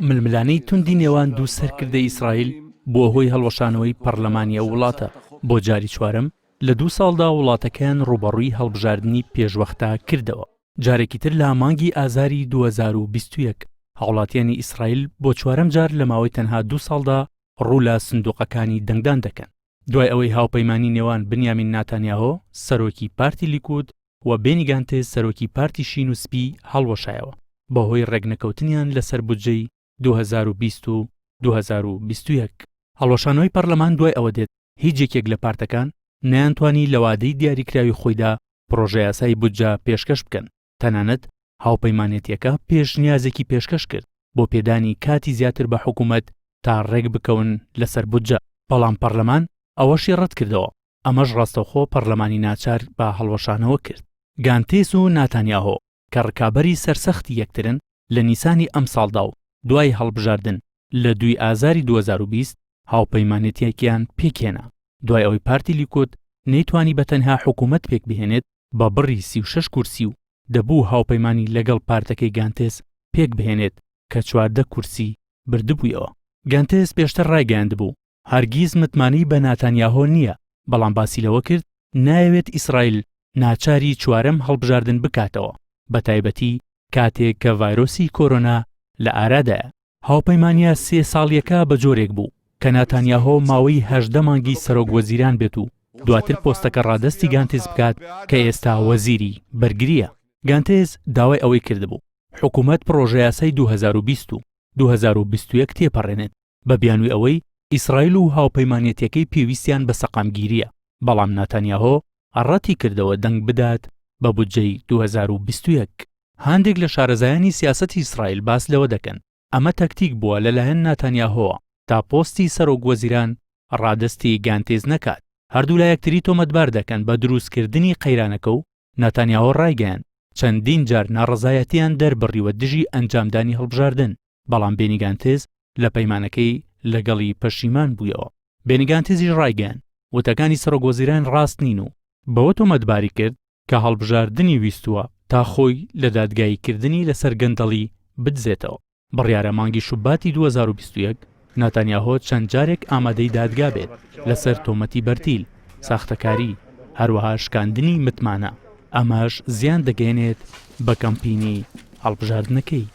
ململانەی توندی نێوان دوو سەرکردە ئیسرائیل بووە هۆی هەڵوەشانەوەی پەرلەمانی ئەو وڵاتە. بۆ جاری چوارەم لە 2 ساڵدا وڵاتەکەیان ڕوبەڕووی هەڵبژاردننی پێشوەختە کردەوە. جارێکی تر لە مانگی ئازاری 2021 هاوڵاتیانی ئیسرائیل بۆ چوارەم جار لە ماوەی تەنها 2 ساڵدا ڕوو لە سندوقەکانی دەنگدان دەکەن. دوای ئەوەی هاوپەیمانی نێوان بنیامین ناتانیاهۆ سەرۆکی پارتی لیکود و بێنی گانتێز سەرۆکی پارتی شین و سپی هەڵوەشایەوە بەهۆی ڕێگنەکەوتنیان لەسەر بودجەی 2020 و 2021. هەڵوەشانەوەی پەرلەمان دوای ئەوە دێت هیچ یەکێک لە پارتەکان نەیانتوانی لە وادەی دیاریکراوی خۆیدا پرۆژە یاسای بودجە پێشکەش بکەن. تەنانەت هاوپەیمانێتیەکە پێشنیازێکی پێشکەش کرد بۆ پێدانی کاتی زیاتر بە حکوومەت تا ڕێک بکەون لەسەر بودجە. بەڵام پەرلەمان ئەوەشی ڕەت کردەوە. ئەمەش ڕاستەوخۆ پەرلەمانی ناچار بە هەڵوەشانەوە کرد. گانتێز و ناتانیاهۆ کە ڕکابەری سەرسەختی یەکترن لە نیسانی ئەم ساڵدا و دوای هەڵبژاردن لە 2 ئازاری 2020 هاوپەیمانێتیەکیان پێکهێنا. دوای ئەوەی پارتی لیکود نەیتوانی بەتەنها حکوومەت پێک بهێنێت بە بڕی 36 کورسی و دەبوو هاوپەیمانی لەگەڵ پارتەکەی گانتێز پێک بهێنێت کە 14 کورسی بردبوویەوە. گانتێز پێشتر ڕایگەیاندبوو هەرگیز متمانی بە ناتانیاهۆ نییە، بەڵام باسی لەوە کرد نایەوێت ئیسرائیل ناچاری چوارەم هەڵبژاردن بکاتەوە، بە تایبەتی کاتێک کە ڤایرۆسی کۆرۆنا لە ئارادایە. هاوپەیمانیە 3 ساڵیەکە بە جۆرێک بوو کە ناتانیاهۆ ماوەی 18 مانگی سەرۆک وەزیران بێت و دواتر پۆستەکە ڕادەستی گانتێز بکات کە ئێستا وەزیری بەرگریە. گانتێز داوای ئەوەی کردبوو حکوومەت پرۆژە یاسای 2020 و 2021 تێپەڕێنێت بە بیانووی ئەوەی ئیسرائیل و هاوپەیمانێتیەکەی پێویستیان بە سەقامگیریە. بەڵام ناتانیاهۆ ڕەتی کردەوە دەنگ بدات بە بودجەی 2021. هەندێک لە شارەزایانی سیاسەتی ئیسرائیل باس لەوە دەکەن ئەمە تەکتیک بووە لەلایەن ناتانیاهۆوە تا پۆستی سەرۆک وەزیران ڕادەستی گانتێز نەکات. هەردوو لە یەکتری تۆمەتبار دەکەن بە دروستکردنی قەیرانەکە و ناتانیاهۆ ڕایگەیان چەندین جار ناڕەزایەتیان دەربڕیوە دژی ئەنجامدانی هەڵبژاردن. بەڵام بێنی گانتێز لە پەیمانەکەی لەگەڵی پەشیمان بوویەوە. بێنی گانتێزیش ڕایگەیان وتەکانی سەرۆک وەزیران ڕاست نین و بەوە تۆمەتباری کرد کە هەڵبژاردننی ویستووە تا خۆی لە دادگاییکردنی لەسەر گەندەڵی بدزێتەوە. بڕیارە مانگی شوباتی 2021 ناتانیاهۆ چەند جارێک ئامادەی دادگا بێت لەسەر تۆمەتی بەرتیل، ساختەکاری، هەروەها شکاندنی متمانە. ئەمەش زیان دەگەێنێت بە کەمپینی هەڵبژاردنەکەی.